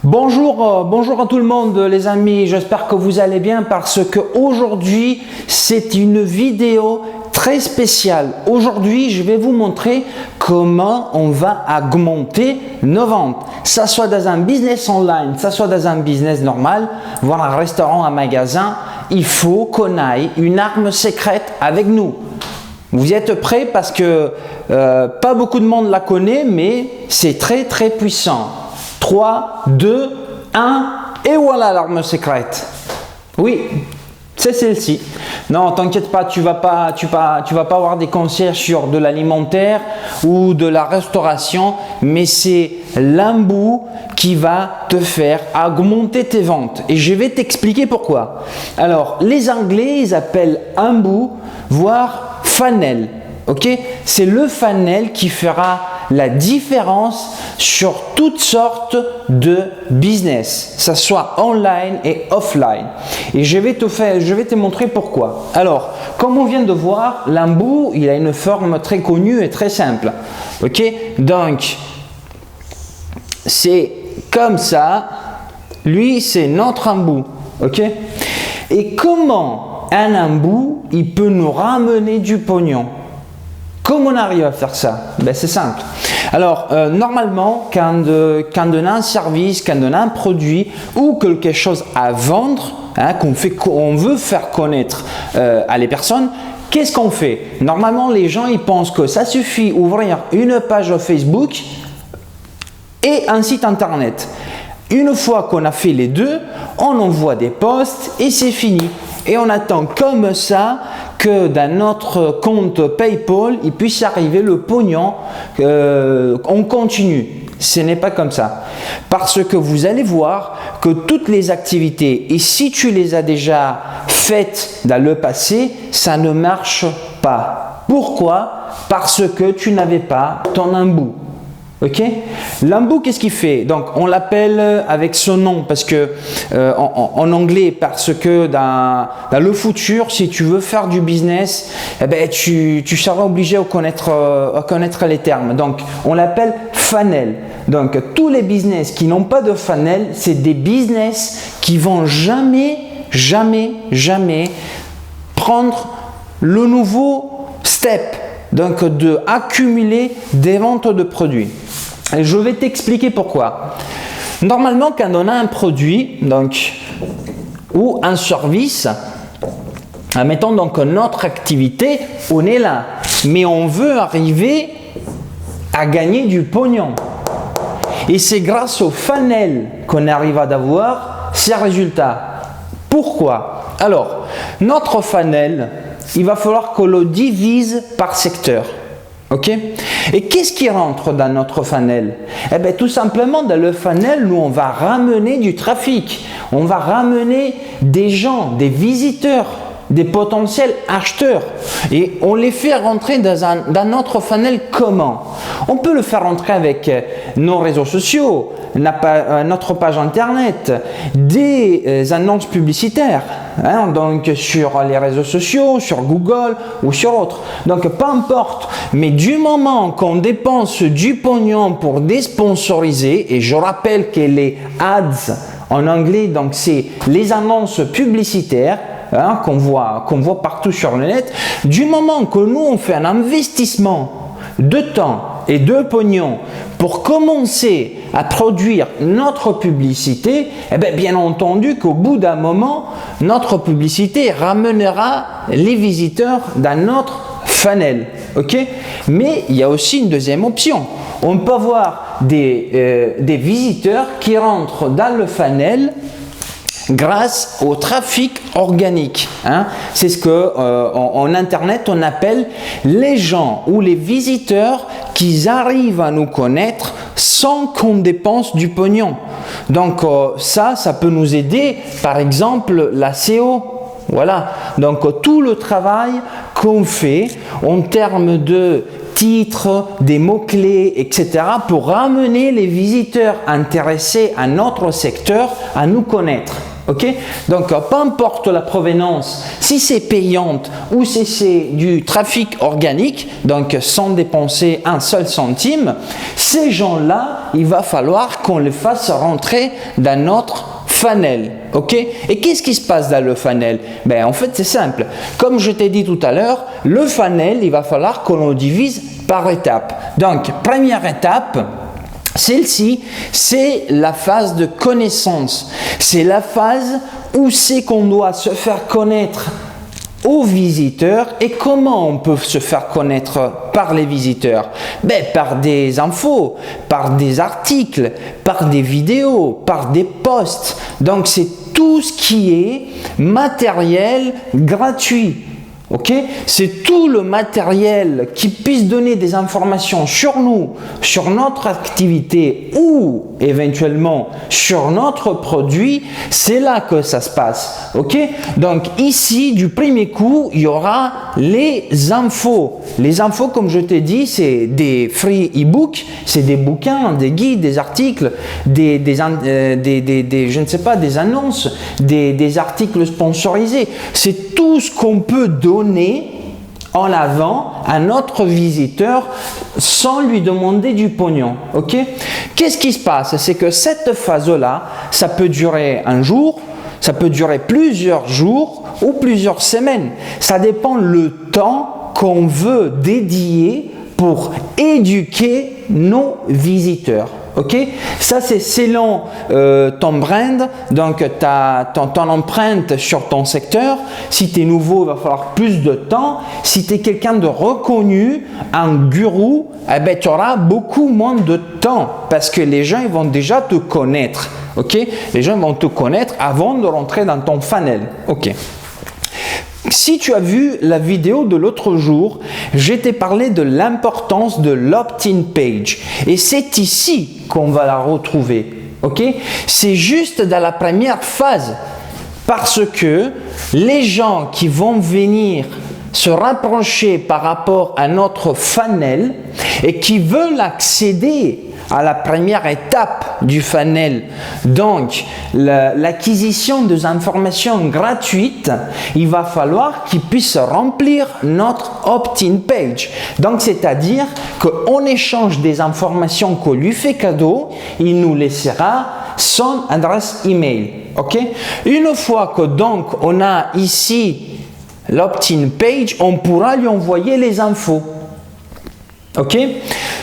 Bonjour à tout le monde les amis, j'espère que vous allez bien parce que aujourd'hui c'est une vidéo très spéciale. Aujourd'hui je vais vous montrer comment on va augmenter nos ventes. Ça soit dans un business online, ça soit dans un business normal, voire un restaurant, un magasin, il faut qu'on aille une arme secrète avec nous. Vous êtes prêts parce que pas beaucoup de monde la connaît mais c'est très puissant. 3, 2, 1 et voilà l'arme secrète. Oui, c'est celle-ci. Non, t'inquiète pas, tu vas pas avoir des conseils sur de l'alimentaire ou de la restauration, mais c'est l'embout qui va te faire augmenter tes ventes. Et je vais t'expliquer pourquoi. Alors, les Anglais, ils appellent embout, voire funnel. Ok, c'est le funnel qui fera la différence sur toutes sortes de business, ça soit online et offline. Et je vais te montrer pourquoi. Alors, comme on vient de voir, l'embout, il a une forme très connue et très simple. Ok, donc c'est comme ça. Lui, c'est notre embout. Ok, et comment un embout, il peut nous ramener du pognon? Comment on arrive à faire ça? Ben, c'est simple. Alors, normalement, quand on a un service, quand on a un produit ou quelque chose à vendre, hein, qu'on veut faire connaître à les personnes, qu'est-ce qu'on fait? Normalement, les gens ils pensent que ça suffit d'ouvrir une page Facebook et un site internet. Une fois qu'on a fait les deux, on envoie des posts et c'est fini. Et on attend comme ça que dans notre compte PayPal, il puisse arriver le pognon. On continue. Ce n'est pas comme ça. Parce que vous allez voir que toutes les activités, et si tu les as déjà faites dans le passé, ça ne marche pas. Pourquoi? Parce que tu n'avais pas ton embout. Ok, l'embout, qu'est-ce qu'il fait? Donc, on l'appelle avec ce nom parce que en anglais, parce que dans le futur, si tu veux faire du business, eh ben, tu seras obligé à connaître les termes. Donc, on l'appelle funnel. Donc, tous les business qui n'ont pas de funnel, c'est des business qui vont jamais prendre le nouveau step. Donc, de accumuler des ventes de produits. Et je vais t'expliquer pourquoi. Normalement, quand on a un produit ou un service, admettons donc notre activité, on est là. Mais on veut arriver à gagner du pognon. Et c'est grâce au funnel qu'on arrive à avoir ces résultats. Pourquoi? Alors, notre funnel, il va falloir qu'on le divise par secteur. Ok? Et qu'est-ce qui rentre dans notre funnel? Eh bien, tout simplement, dans le funnel, nous, on va ramener du trafic. On va ramener des gens, des visiteurs, des potentiels acheteurs. Et on les fait rentrer dans notre funnel comment? On peut le faire rentrer avec nos réseaux sociaux, notre page internet, des annonces publicitaires, hein, donc sur les réseaux sociaux, sur Google ou sur autres. Donc peu importe, mais du moment qu'on dépense du pognon pour désponsoriser, et je rappelle que les ads en anglais, donc c'est les annonces publicitaires, hein, qu'on voit partout sur le net, du moment que nous on fait un investissement de temps et de pognon pour commencer à produire notre publicité, eh bien entendu qu'au bout d'un moment, notre publicité ramènera les visiteurs dans notre funnel. Ok? Mais il y a aussi une deuxième option. On peut avoir des visiteurs qui rentrent dans le funnel grâce au trafic organique. Hein. C'est ce que en internet on appelle les gens ou les visiteurs qui arrivent à nous connaître sans qu'on dépense du pognon. Donc ça peut nous aider, par exemple la SEO. Voilà, donc tout le travail qu'on fait en termes de titres, des mots-clés, etc. pour ramener les visiteurs intéressés à notre secteur à nous connaître. Ok? Donc, peu importe la provenance, si c'est payante ou si c'est du trafic organique, donc sans dépenser un seul centime, ces gens-là, il va falloir qu'on les fasse rentrer dans notre funnel. Ok? Et qu'est-ce qui se passe dans le funnel? Ben, en fait, c'est simple. Comme je t'ai dit tout à l'heure, le funnel, il va falloir qu'on le divise par étapes. Donc, première étape, celle-ci, c'est la phase de connaissance. C'est la phase où c'est qu'on doit se faire connaître aux visiteurs. Et comment on peut se faire connaître par les visiteurs? Ben, par des infos, par des articles, par des vidéos, par des posts. Donc, c'est tout ce qui est matériel gratuit. Ok? C'est tout le matériel qui puisse donner des informations sur nous, sur notre activité ou éventuellement sur notre produit. C'est là que ça se passe. Ok? Donc ici, du premier coup, il y aura les infos. Les infos, comme je t'ai dit, c'est des free e-books, c'est des bouquins, des guides, des articles, je ne sais pas, des annonces, des articles sponsorisés. C'est tout ce qu'on peut donner en avant à notre visiteur sans lui demander du pognon. Ok? Qu'est-ce qui se passe? C'est que cette phase-là, ça peut durer un jour, ça peut durer plusieurs jours ou plusieurs semaines. Ça dépend le temps qu'on veut dédier pour éduquer nos visiteurs. Ok? Ça, c'est selon ton brand, donc ton empreinte sur ton secteur. Si tu es nouveau, il va falloir plus de temps. Si tu es quelqu'un de reconnu, un gourou, eh ben, tu auras beaucoup moins de temps parce que les gens ils vont déjà te connaître. Ok? Les gens vont te connaître avant de rentrer dans ton funnel. Ok? Si tu as vu la vidéo de l'autre jour, je t'ai parlé de l'importance de l'opt-in page. Et c'est ici qu'on va la retrouver. Ok? C'est juste dans la première phase. Parce que les gens qui vont venir se rapprocher par rapport à notre funnel et qui veulent accéder à la première étape du funnel, donc l'acquisition des informations gratuites, il va falloir qu'ils puissent remplir notre opt-in page. Donc, c'est-à-dire qu'en échange des informations qu'on lui fait cadeau, il nous laissera son adresse email. Ok? Une fois que donc on a ici l'opt-in page, on pourra lui envoyer les infos. Ok?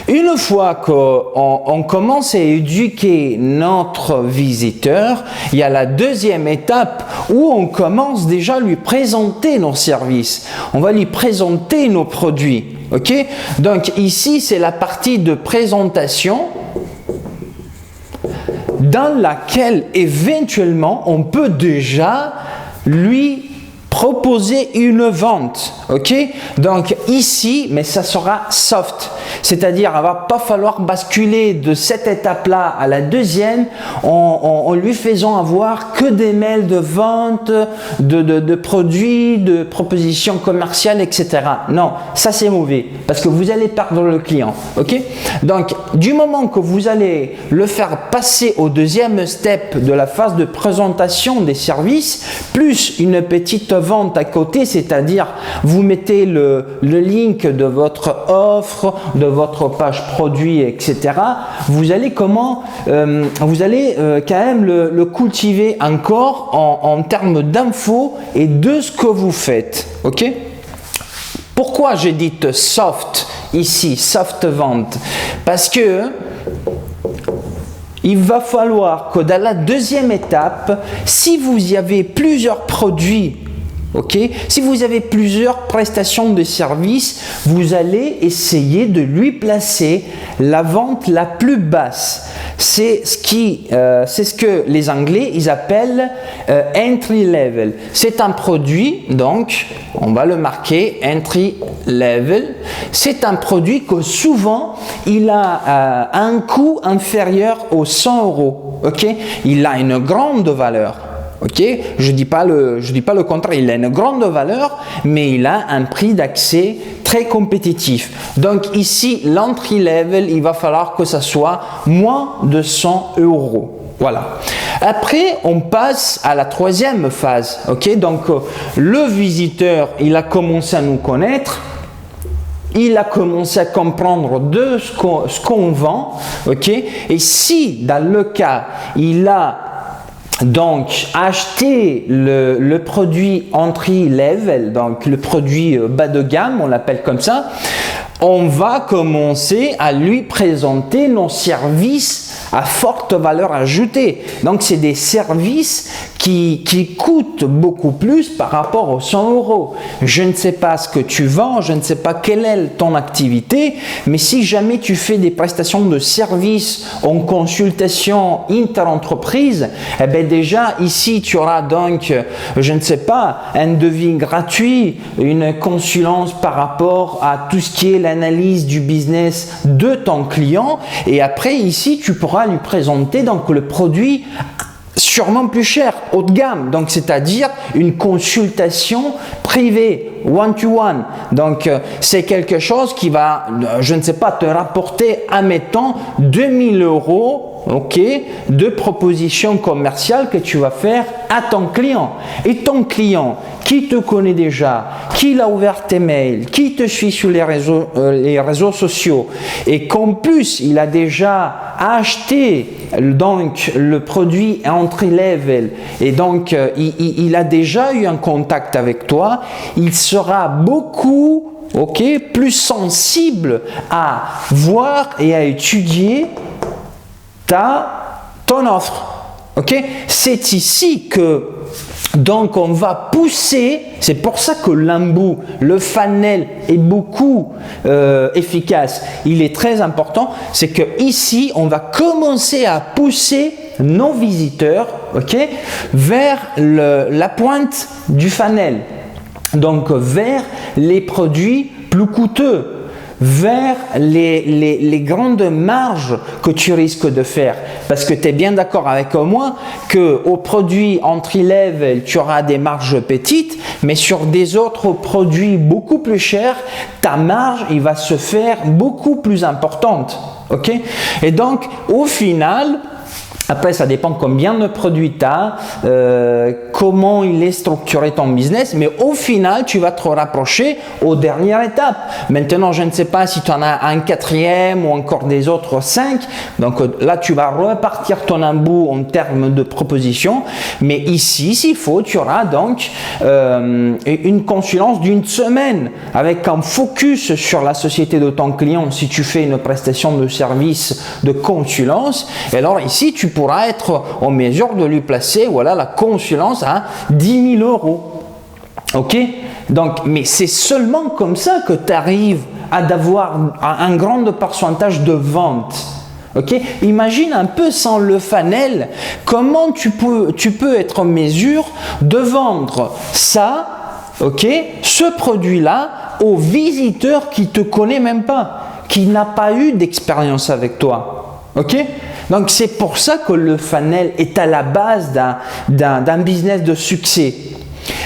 Une fois qu'on commence à éduquer notre visiteur, il y a la deuxième étape où on commence déjà à lui présenter nos services. On va lui présenter nos produits. Ok? Donc ici, c'est la partie de présentation dans laquelle éventuellement on peut déjà lui proposer une vente. Ok? Donc ici, mais ça sera soft. C'est-à-dire, il ne va pas falloir basculer de cette étape-là à la deuxième en lui faisant avoir que des mails de vente, de produits, de propositions commerciales, etc. Non, ça c'est mauvais parce que vous allez perdre le client. Ok? Donc, du moment que vous allez le faire passer au deuxième step de la phase de présentation des services, plus une petite vente à côté, c'est-à-dire vous mettez le link de votre offre, de votre page produit, etc. Vous allez quand même le cultiver encore en termes d'infos et de ce que vous faites. Ok? Pourquoi j'ai dit soft ici, soft vente? Parce que il va falloir que dans la deuxième étape, si vous y avez plusieurs produits, ok, si vous avez plusieurs prestations de services, vous allez essayer de lui placer la vente la plus basse. C'est ce que les Anglais ils appellent entry level. C'est un produit, donc on va le marquer entry level. C'est un produit que souvent il a un coût inférieur aux 100 euros. Ok, il a une grande valeur. Ok, je dis pas le contraire, il a une grande valeur, mais il a un prix d'accès très compétitif. Donc ici, l'entry level, il va falloir que ça soit moins de 100 euros. Voilà. Après, on passe à la troisième phase. Ok, donc le visiteur, il a commencé à nous connaître. Il a commencé à comprendre de ce qu'on vend, ok. Et si dans le cas il a donc acheté le produit entry level, donc le produit bas de gamme, on l'appelle comme ça, on va commencer à lui présenter nos services à forte valeur ajoutée. Donc, c'est des services qui coûtent beaucoup plus par rapport aux 100 €. Je ne sais pas ce que tu vends, je ne sais pas quelle est ton activité, mais si jamais tu fais des prestations de services en consultation inter-entreprise, eh bien déjà ici tu auras donc, je ne sais pas, un devis gratuit, une consulence par rapport à tout ce qui est l'analyse du business de ton client, et après ici tu pourras lui présenter donc le produit sûrement plus cher, haut de gamme, donc c'est-à-dire une consultation privée, one-to-one. Donc c'est quelque chose qui va, je ne sais pas, te rapporter, admettons, 2000 €, ok, de propositions commerciales que tu vas faire à ton client. Et ton client qui te connaît déjà, qui a ouvert tes mails, qui te suit sur les réseaux sociaux, et qu'en plus il a déjà acheté donc le produit entry level, et donc il a déjà eu un contact avec toi, il sera beaucoup plus sensible à voir et à étudier ton offre. C'est ici que donc on va pousser, c'est pour ça que l'embout, le funnel est beaucoup efficace, il est très important, c'est que ici on va commencer à pousser nos visiteurs vers la pointe du funnel, donc vers les produits plus coûteux, vers les grandes marges que tu risques de faire. Parce que tu es bien d'accord avec moi qu'au produit entry level, tu auras des marges petites, mais sur des autres produits beaucoup plus chers, ta marge il va se faire beaucoup plus importante. Et donc, au final, après, ça dépend combien de produits tu as, comment il est structuré ton business, mais au final, tu vas te rapprocher aux dernières étapes. Maintenant, je ne sais pas si tu en as un quatrième ou encore des autres 5. Donc là, tu vas repartir ton embout en termes de propositions. Mais ici, s'il faut, tu auras donc une consulence d'une semaine avec un focus sur la société de ton client si tu fais une prestation de service de consulence. Et alors ici, tu pourra être en mesure de lui placer la consulence à 10 000 €. Donc, mais c'est seulement comme ça que tu arrives à avoir un grand pourcentage de vente. Imagine un peu sans le funnel, comment tu peux être en mesure de vendre ça, ce produit-là, aux visiteurs qui ne te connaissent même pas, qui n'a pas eu d'expérience avec toi. Donc, c'est pour ça que le funnel est à la base d'un business de succès.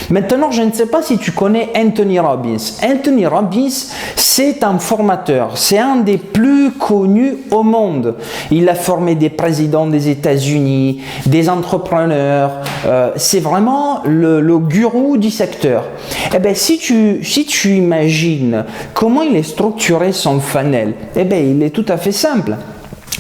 Maintenant, je ne sais pas si tu connais Anthony Robbins. Anthony Robbins, c'est un formateur. C'est un des plus connus au monde. Il a formé des présidents des États-Unis, des entrepreneurs. C'est vraiment le gourou du secteur. Eh bien, si tu imagines comment il est structuré son funnel, il est tout à fait simple.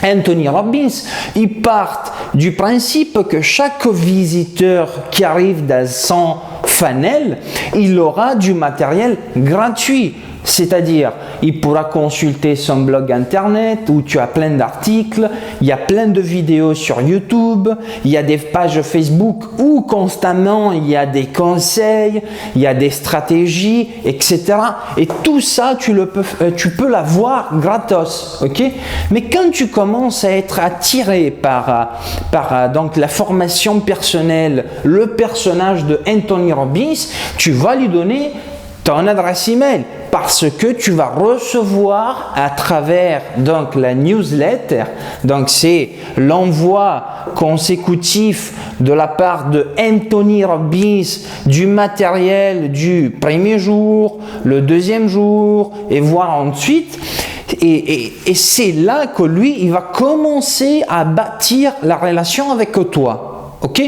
Anthony Robbins, il part du principe que chaque visiteur qui arrive dans son funnel, il aura du matériel gratuit. C'est-à-dire, il pourra consulter son blog internet où tu as plein d'articles, il y a plein de vidéos sur YouTube, il y a des pages Facebook où constamment il y a des conseils, il y a des stratégies, etc. Et tout ça, tu peux l'avoir gratos. Mais quand tu commences à être attiré par donc la formation personnelle, le personnage de Anthony Robbins, tu vas lui donner ton adresse email parce que tu vas recevoir à travers donc la newsletter, donc c'est l'envoi consécutif de la part de Anthony Robbins du matériel du premier jour, le deuxième jour et voire ensuite. Et c'est là que lui, il va commencer à bâtir la relation avec toi. Ok?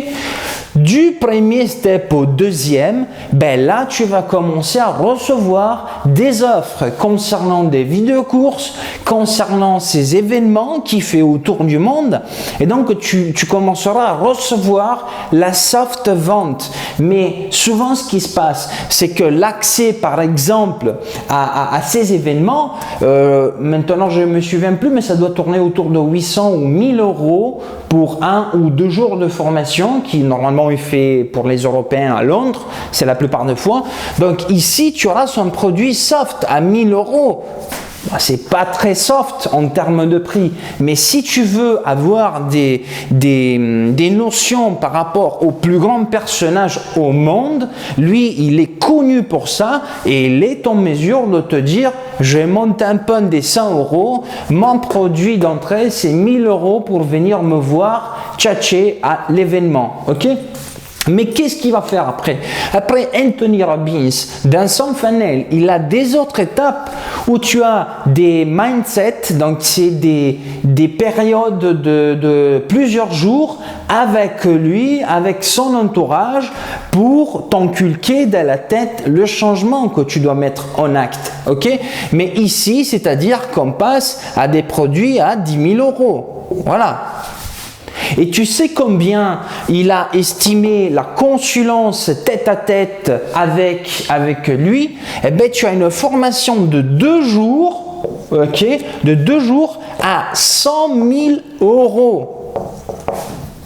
Du premier step au deuxième, ben là tu vas commencer à recevoir des offres concernant des vidéocourses, concernant ces événements qu'il fait autour du monde, et donc tu commenceras à recevoir la soft vente. Mais souvent ce qui se passe, c'est que l'accès par exemple à ces événements, maintenant je ne me souviens plus, mais ça doit tourner autour de 800 ou 1000 euros pour 1 ou 2 jours de formation qui normalement est fait pour les Européens à Londres, c'est la plupart des fois. Donc ici, tu auras son produit soft à 1000 euros. C'est pas très soft en termes de prix, mais si tu veux avoir des notions par rapport au plus grand personnage au monde, lui, il est connu pour ça et il est en mesure de te dire je monte un pun des 100 euros, mon produit d'entrée c'est 1000 euros pour venir me voir tchatcher à l'événement. Ok? Mais qu'est-ce qu'il va faire après? Après, Anthony Robbins, dans son funnel, il a des autres étapes où tu as des mindsets, donc c'est des périodes de plusieurs jours avec lui, avec son entourage, pour t'inculquer dans la tête le changement que tu dois mettre en acte. Ok? Mais ici, c'est-à-dire qu'on passe à des produits à 10 000 euros. Voilà. Et tu sais combien il a estimé la consulence tête-à-tête avec lui? Eh bien, tu as une formation de 2 jours, ok, de 2 jours à 100 000 euros.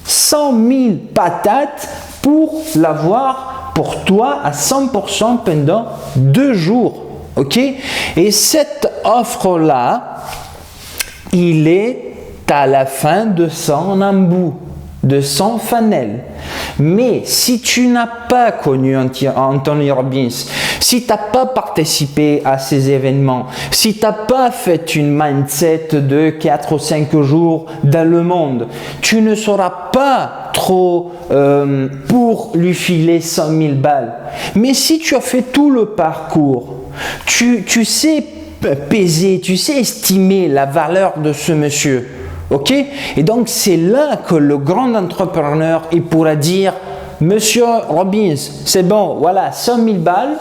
100 000 patates pour l'avoir pour toi à 100% pendant 2 jours, ok? Et cette offre-là, il est à la fin de son embout, de son funnel. Mais si tu n'as pas connu Anthony Robbins, si tu n'as pas participé à ces événements, si tu n'as pas fait une mindset de 4 ou 5 jours dans le monde, tu ne seras pas trop pour lui filer 100 000 balles. Mais si tu as fait tout le parcours, tu sais peser, tu sais estimer la valeur de ce monsieur. Ok? Et donc c'est là que le grand entrepreneur il pourra dire Monsieur Robbins, c'est bon, voilà 100 000 balles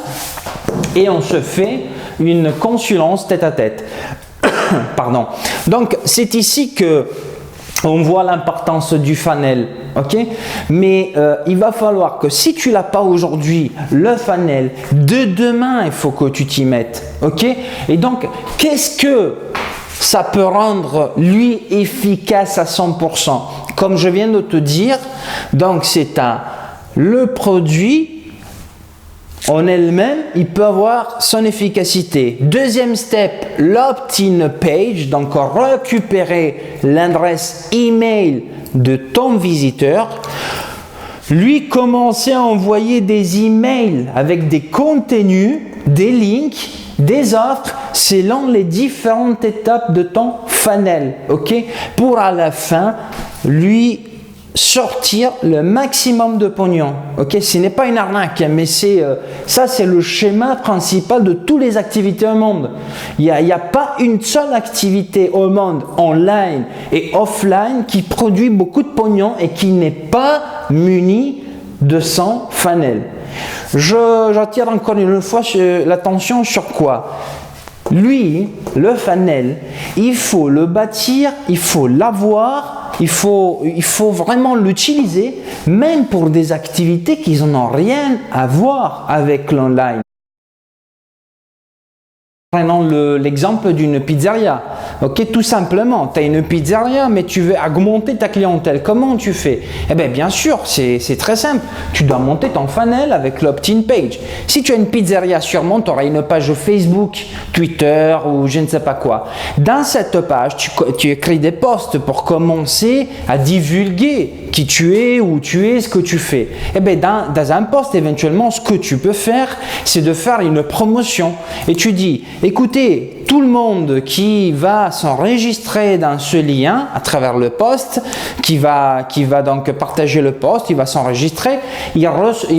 et on se fait une consulence tête à tête. Pardon. Donc c'est ici que on voit l'importance du funnel, ok? Mais il va falloir que si tu l'as pas aujourd'hui, le funnel, de demain, il faut que tu t'y mettes, ok? Et donc, qu'est-ce que ça peut rendre lui efficace à 100%? Comme je viens de te dire, donc c'est le produit en elle-même, il peut avoir son efficacité. Deuxième step, l'opt-in page, donc récupérer l'adresse email de ton visiteur. Lui commencer à envoyer des emails avec des contenus, des links, des offres selon les différentes étapes de ton funnel, ok? Pour à la fin, lui sortir le maximum de pognon, ok? Ce n'est pas une arnaque, mais ça c'est le schéma principal de toutes les activités au monde. Il n'y a pas une seule activité au monde, online et offline, qui produit beaucoup de pognon et qui n'est pas muni de son funnel. J'attire encore une fois l'attention sur quoi? Lui, le funnel, il faut le bâtir, il faut l'avoir, il faut vraiment l'utiliser, même pour des activités qui n'ont rien à voir avec l'online. Prenons l'exemple d'une pizzeria. Ok, tout simplement, tu as une pizzeria, mais tu veux augmenter ta clientèle. Comment tu fais? Eh bien sûr, c'est très simple. Tu dois monter ton funnel avec l'opt-in page. Si tu as une pizzeria, sûrement, tu auras une page Facebook, Twitter ou je ne sais pas quoi. Dans cette page, tu écris des posts pour commencer à divulguer qui tu es, où tu es, ce que tu fais. Eh bien, dans un post, éventuellement, ce que tu peux faire, c'est de faire une promotion. Et tu dis, écoutez, tout le monde qui va s'enregistrer dans ce lien à travers le post, qui va donc partager le post, il va s'enregistrer, il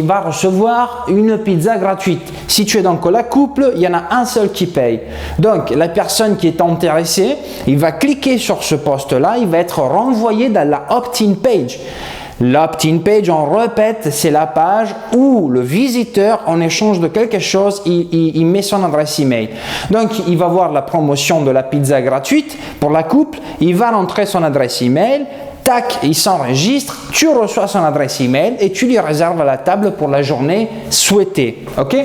va recevoir une pizza gratuite. Si tu es donc la couple, il y en a un seul qui paye. Donc, la personne qui est intéressée, il va cliquer sur ce post-là, il va être renvoyé dans la opt-in page. L'opt-in page, on répète, c'est la page où le visiteur, en échange de quelque chose, il met son adresse email. Donc, il va voir la promotion de la pizza gratuite pour la couple, il va rentrer son adresse email, tac, il s'enregistre, tu reçois son adresse email et tu lui réserves la table pour la journée souhaitée. Ok?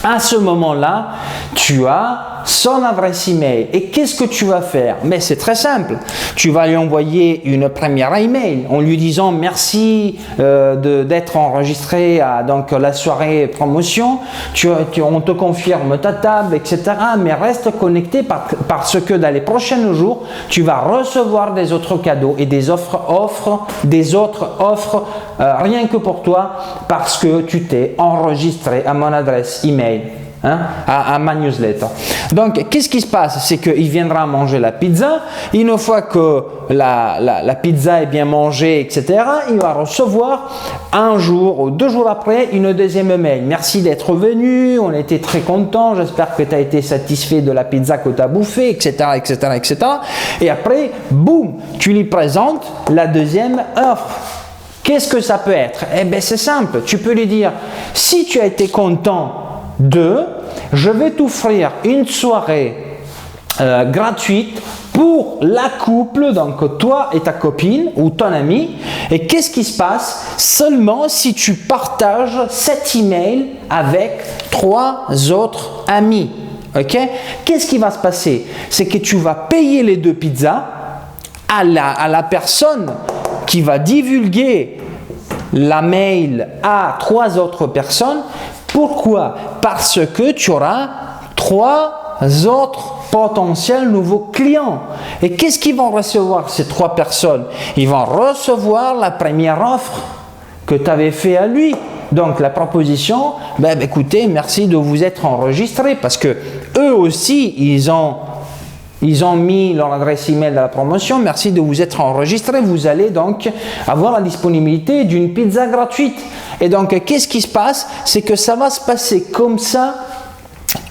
À ce moment-là, tu as son adresse email. Et qu'est-ce que tu vas faire? Mais c'est très simple. Tu vas lui envoyer une première email en lui disant merci d'être enregistré à donc, la soirée promotion. On te confirme ta table, etc. Mais reste connecté parce que dans les prochains jours, tu vas recevoir des autres cadeaux et des autres offres rien que pour toi parce que tu t'es enregistré à mon adresse email. À ma newsletter. Donc, qu'est-ce qui se passe? C'est qu'il viendra manger la pizza. Une fois que la pizza est bien mangée, etc., il va recevoir un jour ou 2 jours après une deuxième mail. Merci d'être venu, on était très contents, j'espère que tu as été satisfait de la pizza que tu as bouffée, etc., etc., etc. Et après, boum, tu lui présentes la deuxième offre. Qu'est-ce que ça peut être? Eh bien, c'est simple. Tu peux lui dire, si tu as été content je vais t'offrir une soirée gratuite pour la couple, donc toi et ta copine ou ton ami. Et qu'est-ce qui se passe seulement si tu partages cet email avec 3 autres amis? Ok? Qu'est-ce qui va se passer? C'est que tu vas payer les 2 pizzas à la personne qui va divulguer la mail à 3 autres personnes. Pourquoi? Parce que tu auras 3 autres potentiels nouveaux clients. Et qu'est-ce qu'ils vont recevoir ces 3 personnes? Ils vont recevoir la première offre que tu avais fait à lui. Donc la proposition, écoutez, merci de vous être enregistré parce que eux aussi, ils ont mis leur adresse email dans la promotion. Merci de vous être enregistré. Vous allez donc avoir la disponibilité d'une pizza gratuite. Et donc, qu'est-ce qui se passe? C'est que ça va se passer comme ça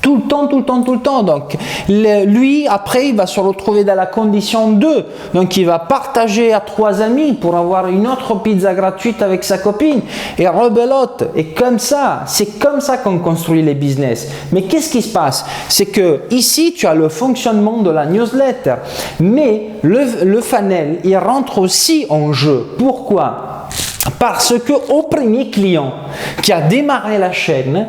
tout le temps, tout le temps, tout le temps. Donc, lui, après, il va se retrouver dans la condition 2. Donc, il va partager à 3 amis pour avoir une autre pizza gratuite avec sa copine. Et rebelote. Et comme ça, c'est comme ça qu'on construit les business. Mais qu'est-ce qui se passe? C'est que ici, tu as le fonctionnement de la newsletter. Mais le funnel, il rentre aussi en jeu. Pourquoi? Parce qu'au premier client qui a démarré la chaîne,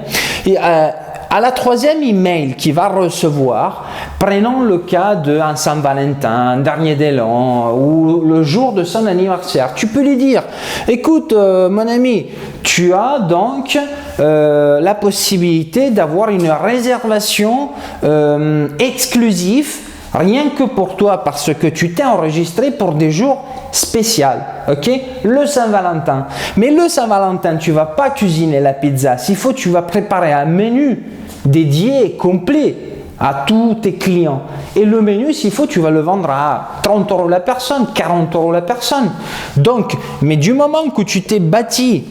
à la 3e email qu'il va recevoir, prenons le cas d'un Saint-Valentin, un dernier d'élan ou le jour de son anniversaire, tu peux lui dire, écoute mon ami, tu as donc la possibilité d'avoir une réservation exclusive rien que pour toi parce que tu t'es enregistré pour des jours spéciaux, ok? Le Saint-Valentin. Mais le Saint-Valentin, tu ne vas pas cuisiner la pizza. S'il faut, tu vas préparer un menu dédié, complet à tous tes clients. Et le menu, s'il faut, tu vas le vendre à 30 € la personne, 40 € la personne. Donc, mais du moment que tu t'es bâti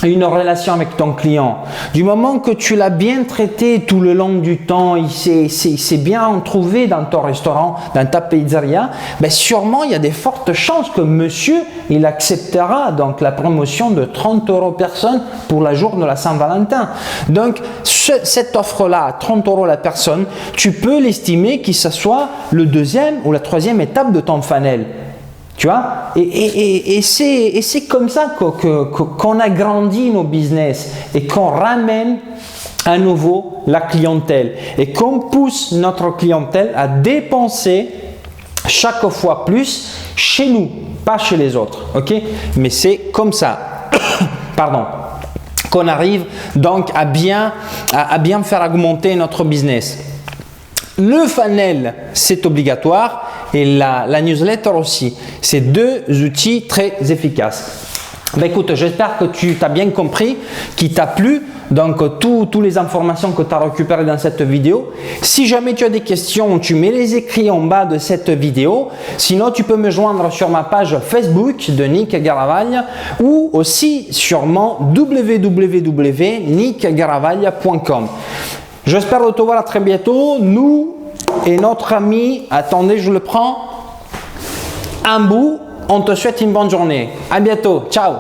une relation avec ton client, du moment que tu l'as bien traité tout le long du temps, il s'est bien trouvé dans ton restaurant, dans ta pizzeria, sûrement il y a des fortes chances que monsieur, il acceptera donc la promotion de 30 € personne pour la jour de la Saint-Valentin. Donc cette offre-là, 30 € la personne, tu peux l'estimer que ce soit le 2e ou la 3e étape de ton funnel. Tu vois, et c'est comme ça qu'on agrandit nos business et qu'on ramène à nouveau la clientèle et qu'on pousse notre clientèle à dépenser chaque fois plus chez nous, pas chez les autres. Ok? Mais c'est comme ça. Pardon. Qu'on arrive donc à bien faire augmenter notre business. Le funnel, c'est obligatoire et la newsletter aussi. C'est 2 outils très efficaces. Écoute, j'espère que tu t'as bien compris, qu'il t'a plu. Donc, toutes les informations que tu as récupérées dans cette vidéo. Si jamais tu as des questions, tu mets les écrits en bas de cette vidéo. Sinon, tu peux me joindre sur ma page Facebook de Nick Garavaglia ou aussi sur mon www.nickgaravaglia.com. J'espère te voir à très bientôt. Nous et notre ami, attendez, je le prends, un bout On te souhaite une bonne journée. À bientôt. Ciao.